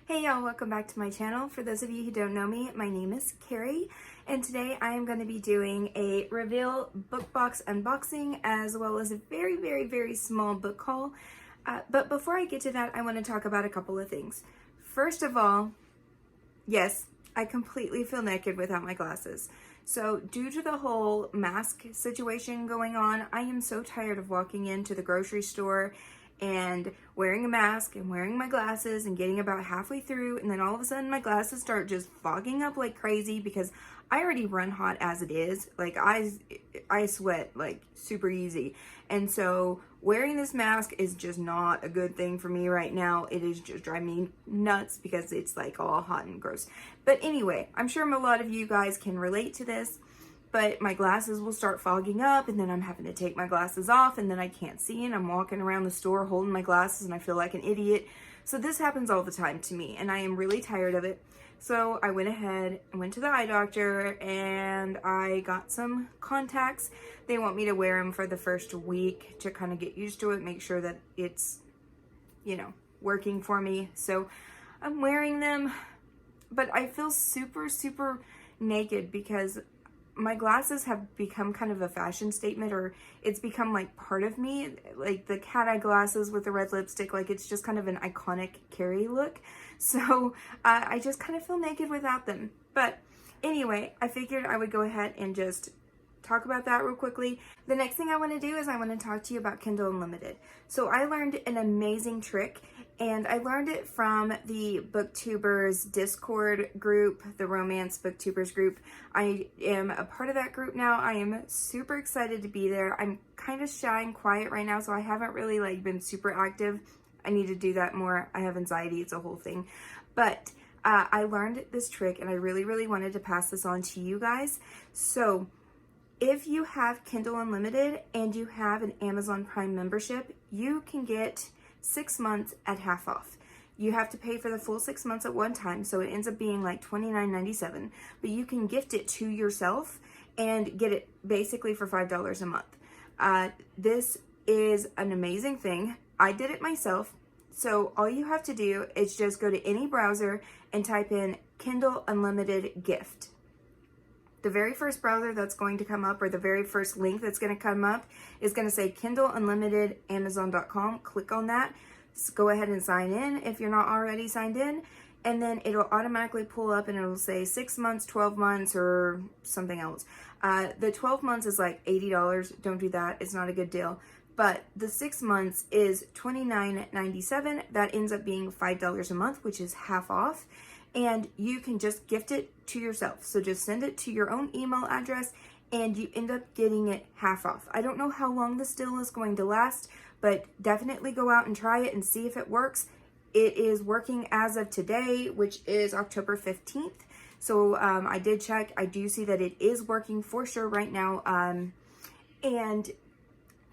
Hey y'all, welcome back to my channel. For those of you who don't know me, my name is Carrie, and today I am going to be doing a reveal book box unboxing as well as a very small book haul. But before I get to that, I want to talk about a couple of things. First of all, yes, I completely feel naked without my glasses. So due to the whole mask situation going on, I am so tired of walking into the grocery store and wearing a mask and wearing my glasses and getting about halfway through, and then all of a sudden my glasses start just fogging up like crazy because I already run hot as it is. Like I sweat like super easy. And so wearing this mask is just not a good thing for me right now. It is just driving me nuts because it's like all hot and gross. But anyway, I'm sure a lot of you guys can relate to this. But my glasses will start fogging up, and then I'm having to take my glasses off, and then I can't see, and I'm walking around the store holding my glasses, and I feel like an idiot. So this happens all the time to me, and I am really tired of it. So I went ahead and went to the eye doctor, and I got some contacts. They want me to wear them for the first week to kind of get used to it, make sure that it's, working for me. So I'm wearing them, but I feel super naked because my glasses have become kind of a fashion statement, or it's become like part of me, like the cat eye glasses with the red lipstick. Like it's just kind of an iconic Carrie look. So I just kind of feel naked without them. But anyway, I figured I would go ahead and just talk about that real quickly. The next thing I want to do is I want to talk to you about Kindle Unlimited. So I learned an amazing trick, and I learned it from the Booktubers Discord group, the Romance Booktubers group. I am a part of that group now. I am super excited to be there. I'm kind of shy and quiet right now, so I haven't really been super active. I need to do that more. I have anxiety. It's a whole thing. But I learned this trick, and I really wanted to pass this on to you guys. So if you have Kindle Unlimited and you have an Amazon Prime membership, you can get 6 months at half off. You have to pay for the full 6 months at one time, so it ends up being like $29.97. But you can gift it to yourself and get it basically for $5 a month. This is an amazing thing. I did it myself. So all you have to do is just go to any browser and type in Kindle Unlimited gift. The very first browser that's going to come up, or the very first link that's going to come up, is going to say Kindle Unlimited Amazon.com. Click on that. So go ahead and sign in if you're not already signed in, and then it'll automatically pull up and it'll say 6 months, 12 months, or something else. The 12 months is like $80. Don't do that. It's not a good deal. But the 6 months is $29.97. That ends up being $5 a month, which is half off. And you can just gift it to yourself. So just send it to your own email address and you end up getting it half off. I don't know how long this deal is going to last, but definitely go out and try it and see if it works. It is working as of today, which is October 15th. So I did check. I do see that it is working for sure right now. And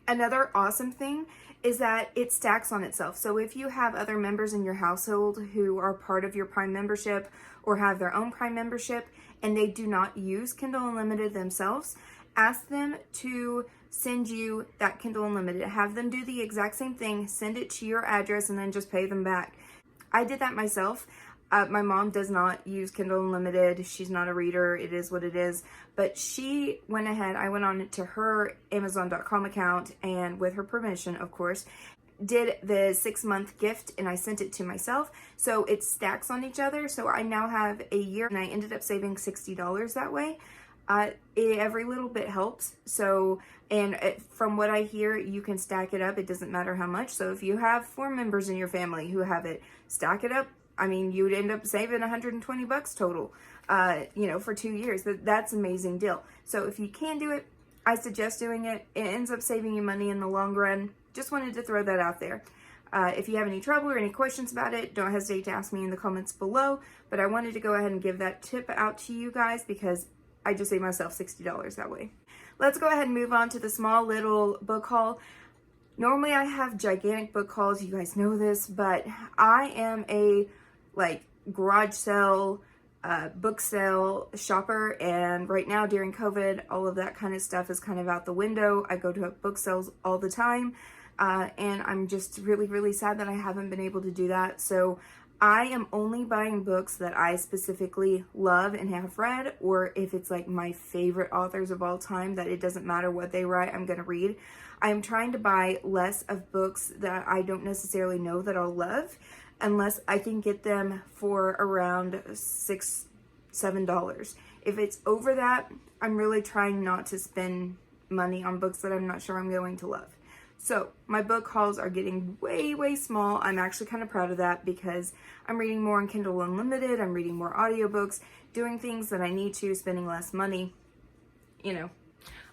another awesome thing is that it stacks on itself. So if you have other members in your household who are part of your Prime membership or have their own Prime membership and they do not use Kindle Unlimited themselves, ask them to send you that Kindle Unlimited. Have them do the exact same thing, send it to your address, and then just pay them back. I did that myself. My mom does not use Kindle Unlimited. She's not a reader. It is what it is. But she went ahead. I went on to her Amazon.com account, and with her permission, of course, did the 6 month gift, and I sent it to myself. So it stacks on each other. So I now have a year, and I ended up saving $60 that way. Every little bit helps. So, and from what I hear, you can stack it up. It doesn't matter how much. So if you have 4 members in your family who have it, stack it up. I mean, you would end up saving $120 total, for 2 years. That's an amazing deal. So if you can do it, I suggest doing it. It ends up saving you money in the long run. Just wanted to throw that out there. If you have any trouble or any questions about it, don't hesitate to ask me in the comments below. But I wanted to go ahead and give that tip out to you guys because I just saved myself $60 that way. Let's go ahead and move on to the small little book haul. Normally I have gigantic book hauls, you guys know this, but I am a garage sale, book sale shopper, and right now during COVID, all of that kind of stuff is kind of out the window. I go to book sales all the time, and I'm just really sad that I haven't been able to do that. So I am only buying books that I specifically love and have read, or if it's like my favorite authors of all time that it doesn't matter what they write, I'm going to read. I'm trying to buy less of books that I don't necessarily know that I'll love, unless I can get them for around $6-7. If it's over that, I'm really trying not to spend money on books that I'm not sure I'm going to love. So my book hauls are getting way small. I'm actually kind of proud of that because I'm reading more on Kindle Unlimited. I'm reading more audiobooks, doing things that I need to, spending less money, you know.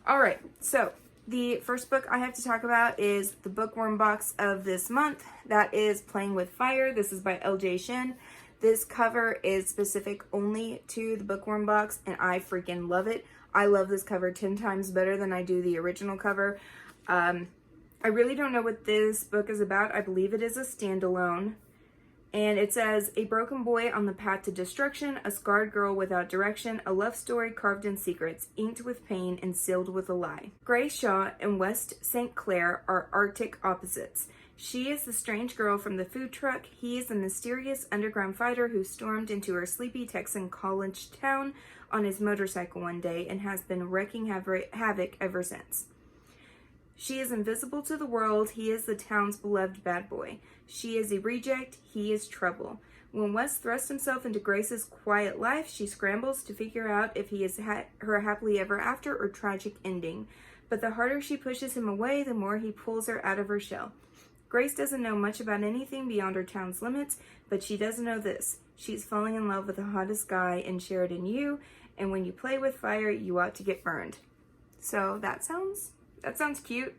All right, so the first book I have to talk about is the bookworm box of this month. That is Playing with Fire. This is by LJ Shin. This cover is specific only to the bookworm box, and I freaking love it. I love this cover 10 times better than I do the original cover. I really don't know what this book is about. I believe it is a standalone. And it says, a broken boy on the path to destruction, a scarred girl without direction, a love story carved in secrets, inked with pain and sealed with a lie. Grace Shaw and West St. Clair are Arctic opposites. She is the strange girl from the food truck. He is a mysterious underground fighter who stormed into her sleepy Texan college town on his motorcycle one day and has been wreaking havoc ever since. She is invisible to the world. He is the town's beloved bad boy. She is a reject. He is trouble. When Wes thrusts himself into Grace's quiet life, she scrambles to figure out if he is her happily ever after or tragic ending. But the harder she pushes him away, the more he pulls her out of her shell. Grace doesn't know much about anything beyond her town's limits, but she does know this. She's falling in love with the hottest guy in Sheridan U, and when you play with fire, you ought to get burned. So that sounds cute.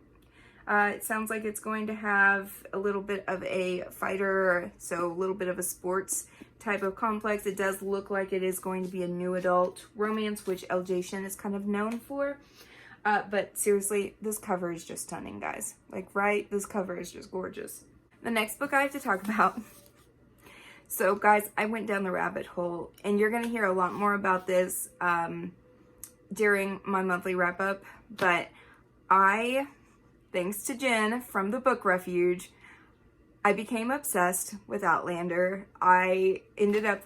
It sounds like it's going to have a little bit of a fighter, so a little bit of a sports type of complex. It does look like it is going to be a new adult romance, which LJ Shin is kind of known for. But seriously, this cover is just stunning, guys. Like, right? This cover is just gorgeous. The next book I have to talk about. So, guys, I went down the rabbit hole, and you're going to hear a lot more about this during my monthly wrap-up, but thanks to Jen from the Book Refuge, I became obsessed with Outlander. I ended up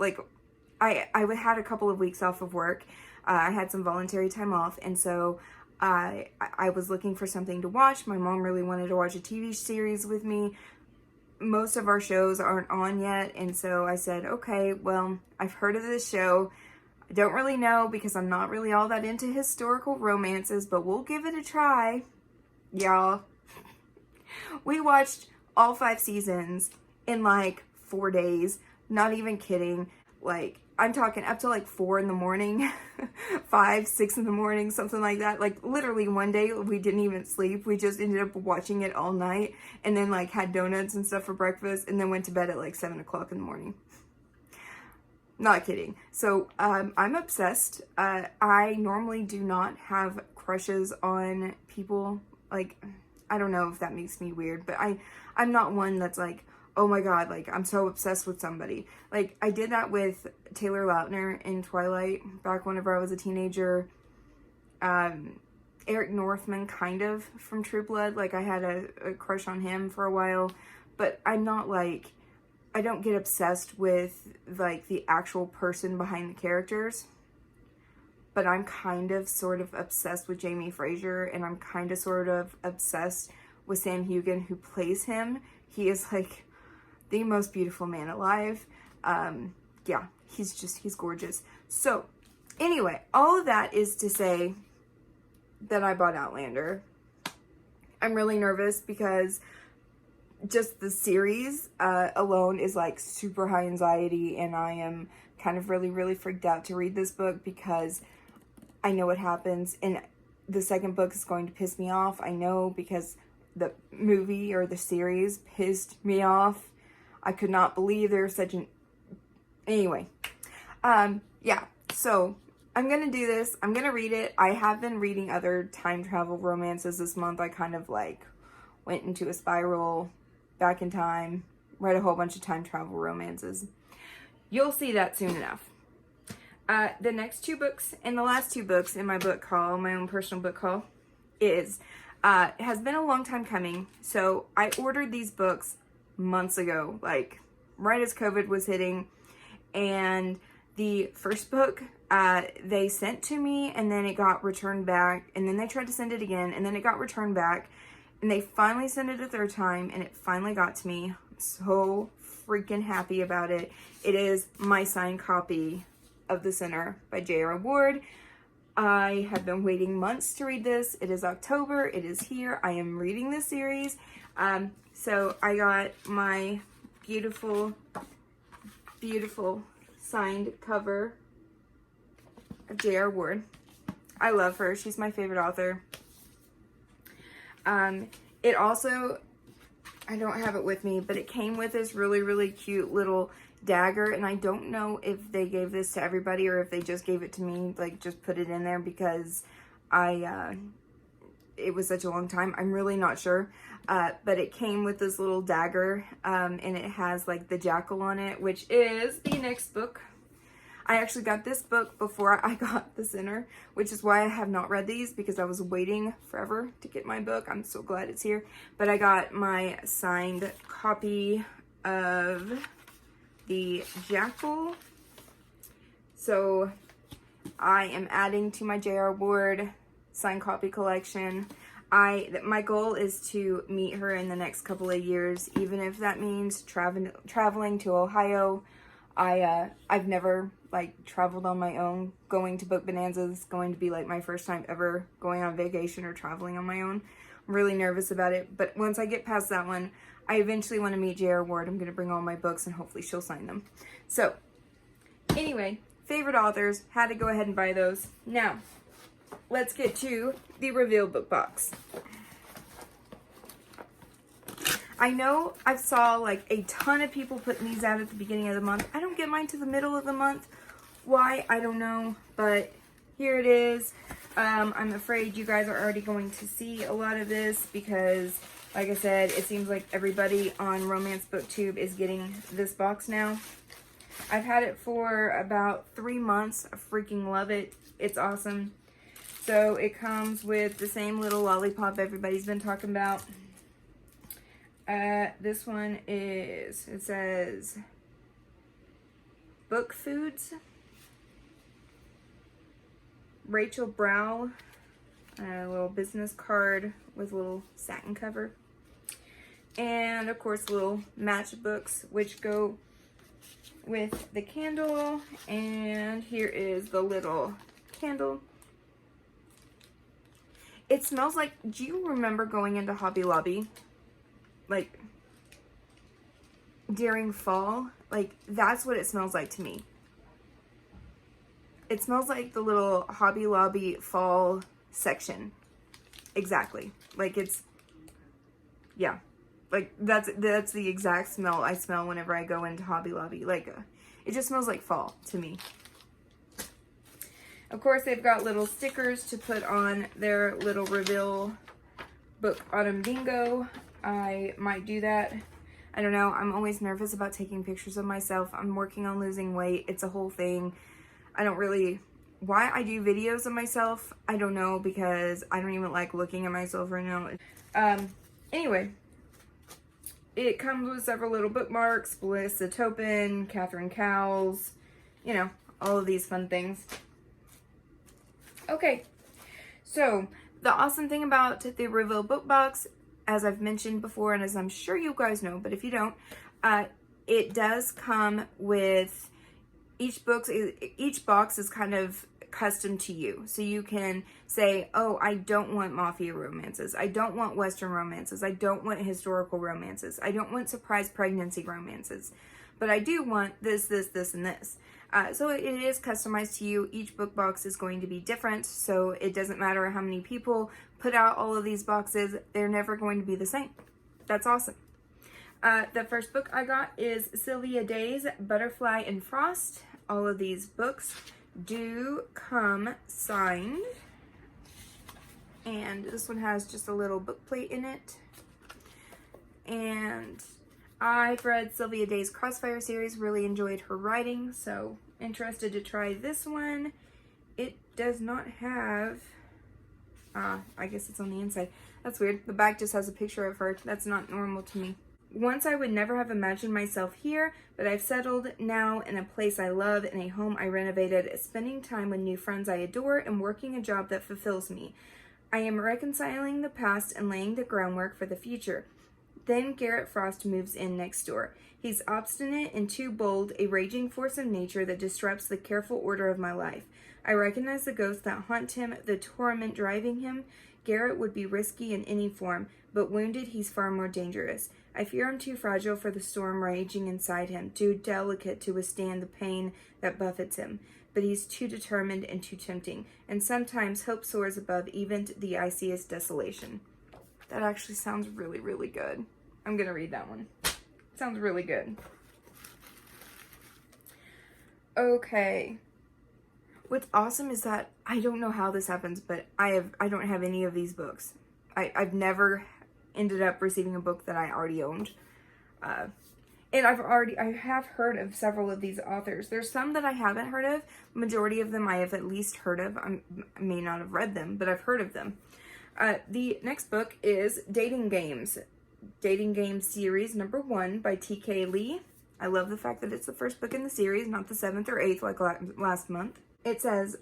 I had a couple of weeks off of work. I had some voluntary time off, and so I was looking for something to watch. My mom really wanted to watch a TV series with me. Most of our shows aren't on yet, and so I said, okay, well, I've heard of this show. I don't really know because I'm not really all that into historical romances, but we'll give it a try. Y'all, we watched all 5 seasons in like 4 days. Not even kidding. Like, I'm talking up to like 4 in the morning, 5, 6 in the morning, something like that. Like, literally one day we didn't even sleep. We just ended up watching it all night and then like had donuts and stuff for breakfast and then went to bed at like 7 o'clock in the morning. Not kidding. So, I'm obsessed. I normally do not have crushes on people. Like, I don't know if that makes me weird, but I'm not one that's like, oh my god, like, I'm so obsessed with somebody. Like, I did that with Taylor Lautner in Twilight back whenever I was a teenager. Eric Northman, kind of, from True Blood. Like, I had a crush on him for a while, but I'm not like, I don't get obsessed with, like, the actual person behind the characters. But I'm kind of sort of obsessed with Jamie Fraser, and I'm kind of sort of obsessed with Sam Heughan, who plays him. He is like the most beautiful man alive. Yeah, he's gorgeous. So anyway, all of that is to say that I bought Outlander. I'm really nervous because just the series alone is like super high anxiety, and I am kind of really freaked out to read this book because I know what happens, and the second book is going to piss me off. I know, because the movie or the series pissed me off. I could not believe there was such an... Anyway. Yeah. So, I'm going to do this. I'm going to read it. I have been reading other time travel romances this month. I kind of, like, went into a spiral back in time. Read a whole bunch of time travel romances. You'll see that soon enough. The next 2 books and the last 2 books in my book haul, my own personal book haul, has been a long time coming. So I ordered these books months ago, like right as COVID was hitting. And the first book they sent to me, and then it got returned back, and then they tried to send it again, and then it got returned back, and they finally sent it a third time, and it finally got to me. I'm so freaking happy about it. It is my signed copy of The Sinner by J.R. Ward. I have been waiting months to read this. It is October. It is here. I am reading this series. So I got my beautiful, beautiful signed cover of J.R. Ward. I love her. She's my favorite author. It also, I don't have it with me, but it came with this really, really cute little dagger, and I don't know if they gave this to everybody or if they just gave it to me, like just put it in there because it was such a long time. I'm really not sure, but it came with this little dagger, and it has like the Jackal on it, which is the next book. I actually got this book before I got The Sinner, which is why I have not read these, because I was waiting forever to get my book. I'm so glad it's here. But I got my signed copy of the Jackal. So I am adding to my J.R. Ward signed copy collection. My goal is to meet her in the next couple of years, even if that means traveling to Ohio. I've never like traveled on my own. Going to book bonanzas is going to be like my first time ever going on vacation or traveling on my own. I'm really nervous about it, but once I get past that one, I eventually want to meet J.R. Ward. I'm going to bring all my books and hopefully she'll sign them. So anyway, favorite authors, had to go ahead and buy those. Now let's get to the reveal book box. I know I saw like a ton of people putting these out at the beginning of the month. I don't get mine to the middle of the month. Why? I don't know, but here it is. I'm afraid you guys are already going to see a lot of this because, like I said, it seems like everybody on Romance BookTube is getting this box now. I've had it for about 3 months. I freaking love it. It's awesome. So it comes with the same little lollipop everybody's been talking about. This one is, it says Book Foods, Rachel Brow, a little business card with a little satin cover, and of course little matchbooks which go with the candle. And here is the little candle. It smells like, do you remember going into Hobby Lobby like during fall? Like that's what it smells like to me. It smells like the little Hobby Lobby fall section. Exactly. Like it's, yeah, like that's the exact smell I smell whenever I go into Hobby Lobby. Like it just smells like fall to me. Of course, they've got little stickers to put on their little reveal book autumn bingo. I might do that. I don't know. I'm always nervous about taking pictures of myself. I'm working on losing weight. It's a whole thing. I don't really, why I do videos of myself, I don't know, because I don't even like looking at myself right now. Anyway, it comes with several little bookmarks, Melissa Topin, Catherine Cowles, you know, all of these fun things. Okay, so the awesome thing about the reveal book box, as I've mentioned before, and as I'm sure you guys know, but if you don't, it does come with each box is kind of custom to you. So you can say, oh, I don't want mafia romances. I don't want Western romances. I don't want historical romances. I don't want surprise pregnancy romances. But I do want this, this, this, and this. So it is customized to you. Each book box is going to be different. So it doesn't matter how many people put out all of these boxes. They're never going to be the same. That's awesome. The first book I got is Sylvia Day's Butterfly and Frost. All of these books do come signed. And this one has just a little book plate in it. And I've read Sylvia Day's Crossfire series, really enjoyed her writing, so interested to try this one. It does not have, I guess it's on the inside. That's weird. The back just has a picture of her. That's not normal to me. Once I would never have imagined myself here, but I've settled now in a place I love, in a home I renovated, spending time with new friends I adore, and working a job that fulfills me. I am reconciling the past and laying the groundwork for the future. Then Garrett Frost moves in next door. He's obstinate and too bold, a raging force of nature that disrupts the careful order of my life. I recognize the ghosts that haunt him, the torment driving him. Garrett would be risky in any form, but wounded he's far more dangerous. I fear I'm too fragile for the storm raging inside him, too delicate to withstand the pain that buffets him. But he's too determined and too tempting, and sometimes hope soars above even the iciest desolation. That actually sounds really, really good. I'm going to read that one. Sounds really good. Okay. What's awesome is that I don't know how this happens, but I don't have any of these books. I've never ended up receiving a book that I already owned. And I have heard of several of these authors. There's some that I haven't heard of. Majority of them I have at least heard of. I may not have read them, but I've heard of them. The next book is Dating Games. Dating Games Series number 1 by T.K. Lee. I love the fact that it's the first book in the series, not the 7th or 8th like last month. It says,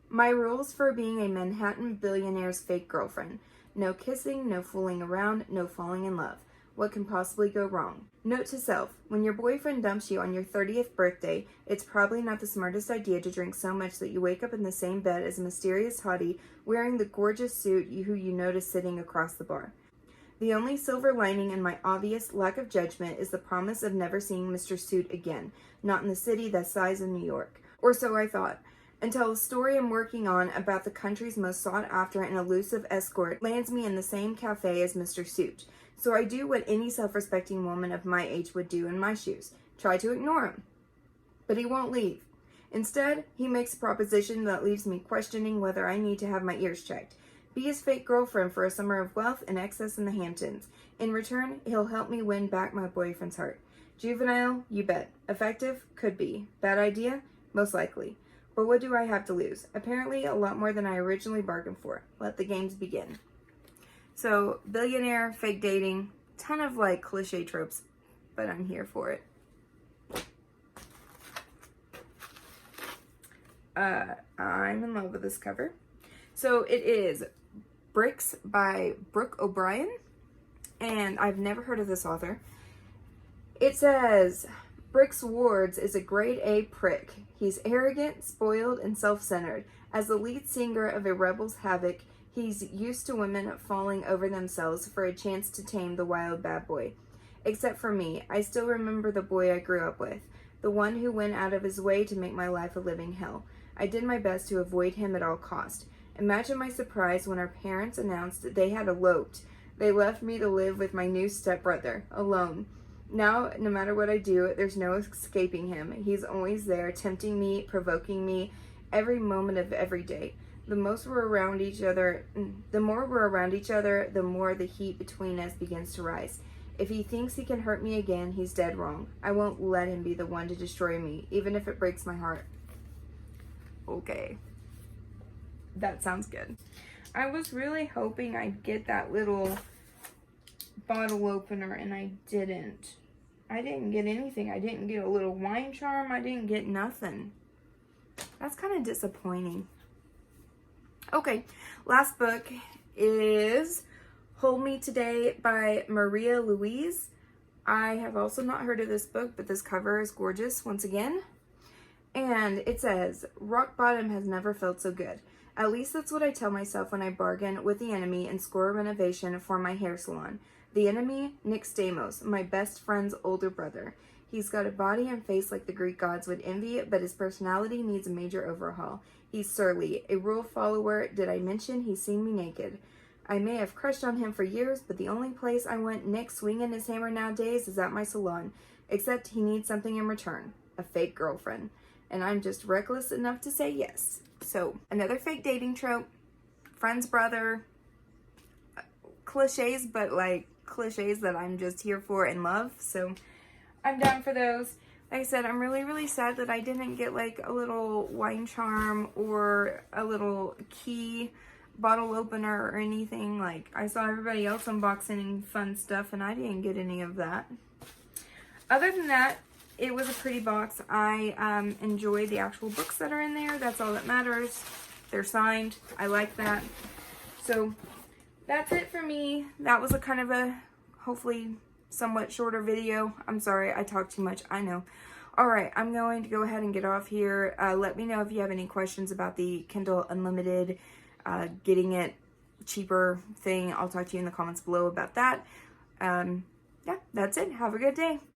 my rules for being a Manhattan billionaire's fake girlfriend. No kissing, no fooling around, no falling in love. What can possibly go wrong? Note to self, when your boyfriend dumps you on your 30th birthday, it's probably not the smartest idea to drink so much that you wake up in the same bed as a mysterious hottie wearing the gorgeous suit who you notice sitting across the bar. The only silver lining in my obvious lack of judgment is the promise of never seeing Mr. Suit again, not in the city the size of New York. Or so I thought, until a story I'm working on about the country's most sought-after and elusive escort lands me in the same cafe as Mr. Suit. So I do what any self-respecting woman of my age would do in my shoes. Try to ignore him. But he won't leave. Instead, he makes a proposition that leaves me questioning whether I need to have my ears checked. Be his fake girlfriend for a summer of wealth and excess in the Hamptons. In return, he'll help me win back my boyfriend's heart. Juvenile? You bet. Effective? Could be. Bad idea? Most likely. But what do I have to lose? Apparently a lot more than I originally bargained for. Let the games begin. So, billionaire, fake dating, ton of like cliche tropes, but I'm here for it. I'm in love with this cover. So it is Bricks by Brooke O'Brien, and I've never heard of this author. It says, Bricks Wards is a grade A prick. He's arrogant, spoiled, and self-centered. As the lead singer of a Rebel's Havoc, he's used to women falling over themselves for a chance to tame the wild bad boy. Except for me, I still remember the boy I grew up with, the one who went out of his way to make my life a living hell. I did my best to avoid him at all cost. Imagine my surprise when our parents announced that they had eloped. They left me to live with my new stepbrother, alone. Now, no matter what I do, there's no escaping him. He's always there, tempting me, provoking me, every moment of every day. The more we're around each other, the more the heat between us begins to rise. If he thinks he can hurt me again, he's dead wrong. I won't let him be the one to destroy me, even if it breaks my heart. Okay. That sounds good. I was really hoping I'd get that little bottle opener, and I didn't. I didn't get anything. I didn't get a little wine charm. I didn't get nothing. That's kind of disappointing. Okay, last book is Hold Me Today by Maria Louise. I have also not heard of this book, but this cover is gorgeous once again. And it says, rock bottom has never felt so good. At least that's what I tell myself when I bargain with the enemy and score a renovation for my hair salon. The enemy, Nick Stamos, my best friend's older brother. He's got a body and face like the Greek gods would envy, but his personality needs a major overhaul. He's surly, a rule follower. Did I mention he's seen me naked? I may have crushed on him for years, but the only place I want Nick swinging his hammer nowadays is at my salon. Except he needs something in return. A fake girlfriend. And I'm just reckless enough to say yes. So, another fake dating trope. Friend's brother. Cliches, but like cliches that I'm just here for and love. So, I'm down for those. Like I said, I'm really, really sad that I didn't get like a little wine charm or a little key. bottle opener or anything. Like, I saw everybody else unboxing fun stuff and I didn't get any of that. Other than that, it was a pretty box. I enjoy the actual books that are in there. That's all that matters. They're signed. I like that. So that's it for me. That was a kind of a, hopefully, somewhat shorter video. I'm sorry, I talk too much, I know. Alright, I'm going to go ahead and get off here. Let me know if you have any questions about the Kindle Unlimited, getting it cheaper thing. I'll talk to you in the comments below about that. Yeah, that's it. Have a good day.